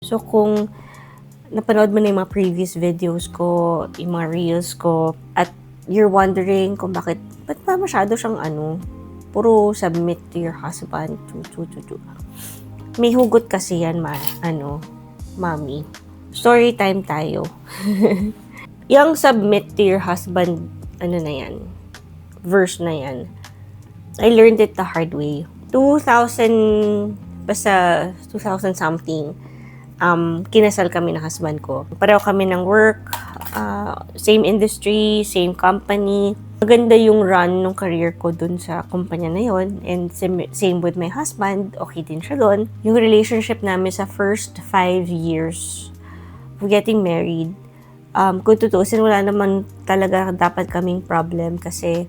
So kung napanood mo na yung mga previous videos ko, yung mga reels ko, at you're wondering kung ba't ba masyado siyang puro submit to your husband, may hugot kasi yan, mami. Story time tayo. Yung submit to your husband, verse na yan, I learned it the hard way. 2000 something, kinasal kami ng husband ko. Pareho kami ng work, same industry, same company. Maganda yung run ng career ko dun sa kumpanya na yon, and same with my husband, okay din siya dun. Yung relationship namin sa first 5 years of getting married, kung tutuusin, wala naman talaga dapat kaming problem kasi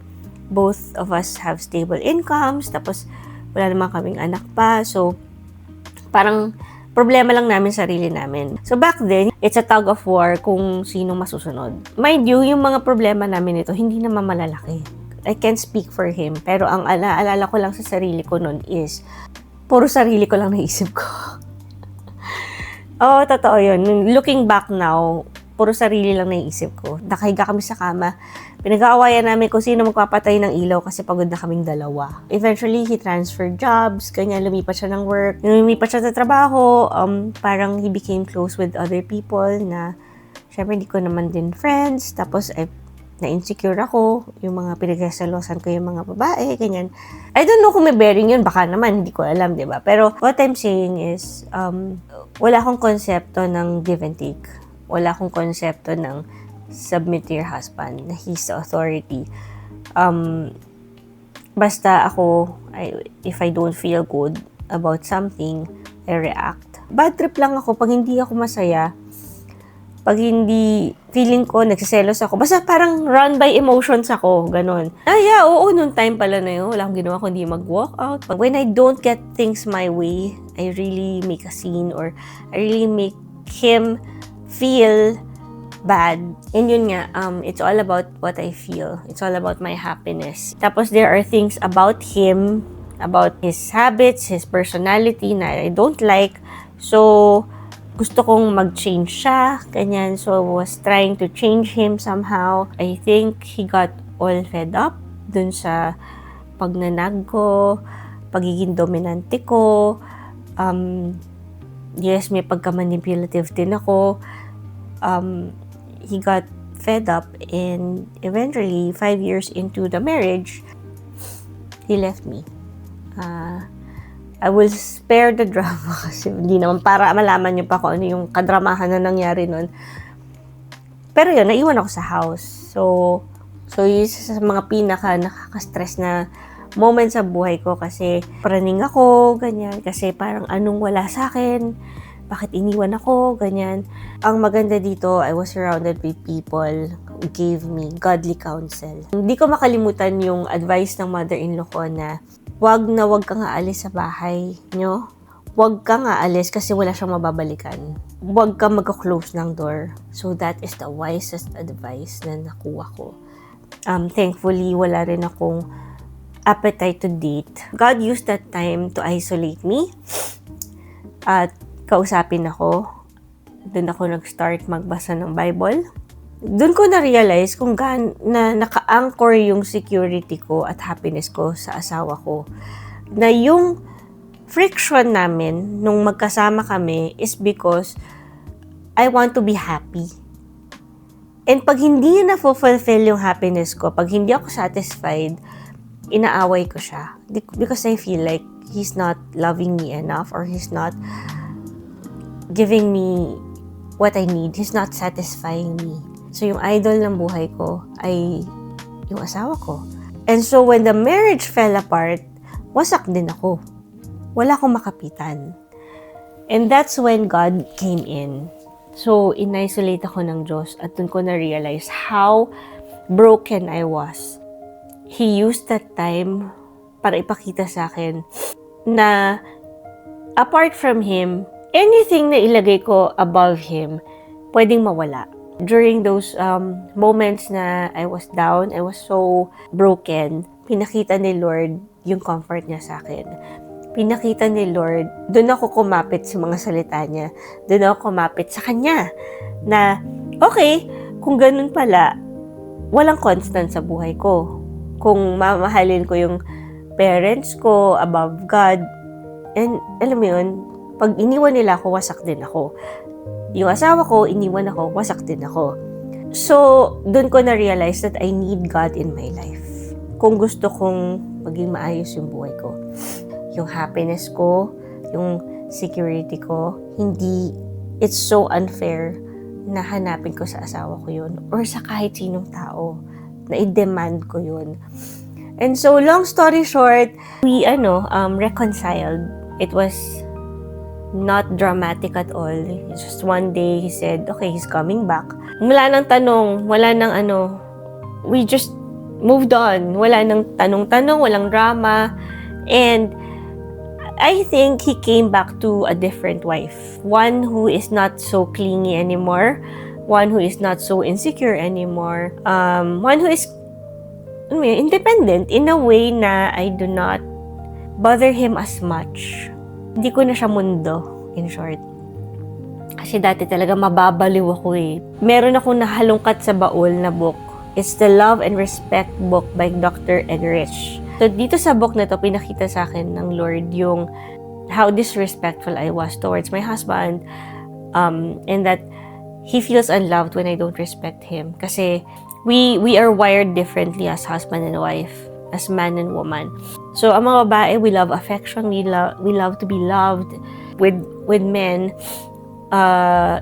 both of us have stable incomes, tapos wala naman kaming anak pa. So, parang problema lang namin sarili namin. So, back then, it's a tug of war kung sino masusunod. Mind you, yung mga problema namin ito, hindi naman malalaki. I can't speak for him. Pero ang alala ko lang sa sarili ko nun is, puro sarili ko lang naisip ko. Oo, totoo yun. Looking back now, puro sarili lang naisip ko. Nakahiga kami sa kama. Pinag-aawayan namin kung sino magpapatay ng ilaw kasi pagod na kaming dalawa. Eventually, he transferred jobs. Ganyan, lumipat siya ng work. Lumipat siya sa trabaho. Parang he became close with other people na syempre hindi ko naman din friends. Tapos, na-insecure ako. Yung mga pinagkasalosan ko yung mga babae. Ganyan. I don't know kung may bearing yun. Baka naman, hindi ko alam, diba? Pero what I'm saying is, wala akong konsepto ng give and take. Wala akong konsepto ng submit to your husband, na he's the authority. Basta ako, if I don't feel good about something, I react. Bad trip lang ako pag hindi ako masaya, pag hindi feeling ko, nagsiselos ako. Basta parang run by emotions ako, ganun. Oo, nung time pala na yun, wala akong ginawa kundi mag-walk out. When I don't get things my way, I really make a scene, or I really make him feel bad. And yun nga, it's all about what I feel. It's all about my happiness. Tapos there are things about him, about his habits, his personality na I don't like. So, gusto kong mag-change siya, ganyan. So, I was trying to change him somehow. I think he got all fed up dun sa pagnanag ko, pagiging dominante ko. Yes, may pagka-manipulative din ako. He got fed up, and eventually, 5 years into the marriage, he left me. I will spare the drama kasi hindi naman para malaman niyo pa kung ano yung kadramahan na nangyari nun. Pero yun, naiwan ako sa house. So isa sa mga pinaka nakaka-stress na moment sa buhay ko kasi praning ako, ganyan. Kasi parang anong wala sa akin, bakit iniwan ako, ganyan. Ang maganda dito, I was surrounded by people who gave me godly counsel. Hindi ko makalimutan yung advice ng mother-in-law ko na wag kang aalis sa bahay nyo. Wag kang aalis kasi wala siyang mababalikan. Wag kang magka-close ng door. So that is the wisest advice na nakuha ko. Thankfully, wala rin akong appetite to date. God used that time to isolate me. At kausapin ako. Doon ako nag-start magbasa ng Bible. Doon ko na-realize kung na naka-anchor yung security ko at happiness ko sa asawa ko. Na yung friction namin nung magkasama kami is because I want to be happy. And pag hindi na-fulfill yung happiness ko, pag hindi ako satisfied, inaaway ko siya. Because I feel like he's not loving me enough, or he's not giving me what I need. He's not satisfying me. So, yung idol ng buhay ko ay yung asawa ko. And so, when the marriage fell apart, wasak din ako. Wala akong makapitan. And that's when God came in. So, in-isolate ako ng Diyos at dun ko na-realize how broken I was. He used that time para ipakita sa akin na apart from Him, anything na ilagay ko above Him, pwedeng mawala. During those moments na I was down, I was so broken, pinakita ni Lord yung comfort niya sa akin. pinakita ni Lord, doon ako kumapit sa mga salita niya. Doon ako kumapit sa Kanya. Na, okay, kung ganun pala, walang constant sa buhay ko. Kung mamahalin ko yung parents ko above God, and alam mo yun, pag iniwan nila ako, wasak din ako. Yung asawa ko, iniwan ako, wasak din ako. So, doon ko na-realize that I need God in my life. Kung gusto kong maging maayos yung buhay ko. Yung happiness ko, yung security ko, hindi, it's so unfair na hanapin ko sa asawa ko yun or sa kahit sinong tao na i-demand ko yun. And so, long story short, we reconciled. It was not dramatic at all. It's just one day, he said, okay, he's coming back. Wala nang tanong, wala nang we just moved on. Wala nang tanong-tanong, walang drama. And I think he came back to a different wife. One who is not so clingy anymore. One who is not so insecure anymore. One who is independent in a way na I do not bother him as much. Hindi ko na siya mundo, in short. Kasi dati talaga mababaliw ako eh. Meron akong nahalungkat sa baul na book. It's the Love and Respect book by Dr. Ed Rich. So dito sa book na to, pinakita sa akin ng Lord yung how disrespectful I was towards my husband, and that he feels unloved when I don't respect him. Kasi we are wired differently as husband and wife, as man and woman. So, ang mga babae, we love affection, we love to be loved. With men,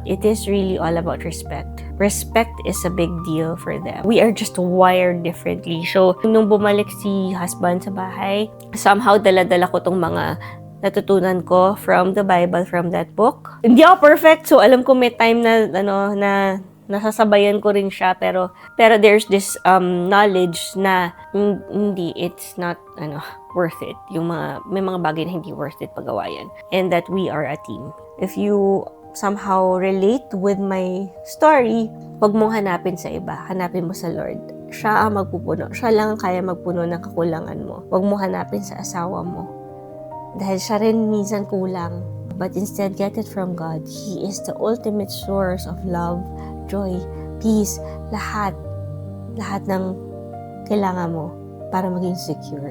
it is really all about respect. Respect is a big deal for them. We are just wired differently. So, nung bumalik si husband sa bahay, somehow dala-dala ko tong mga natutunan ko from the Bible, from that book. Hindi ako perfect, so alam ko may time na nasasabayan ko rin siya, pero there's this knowledge na hindi, it's not worth it. May mga bagay na hindi worth it pagawayan, and that we are a team. If you somehow relate with my story, wag mong hanapin sa iba, hanapin mo sa Lord. Siya ang magpupuno, siya lang ang kaya magpuno ng kakulangan mo. Wag mo hanapin sa asawa mo, dahil siya rin minsan kulang. But instead, get it from God. He is the ultimate source of love, joy, peace, lahat ng kailangan mo para maging secure.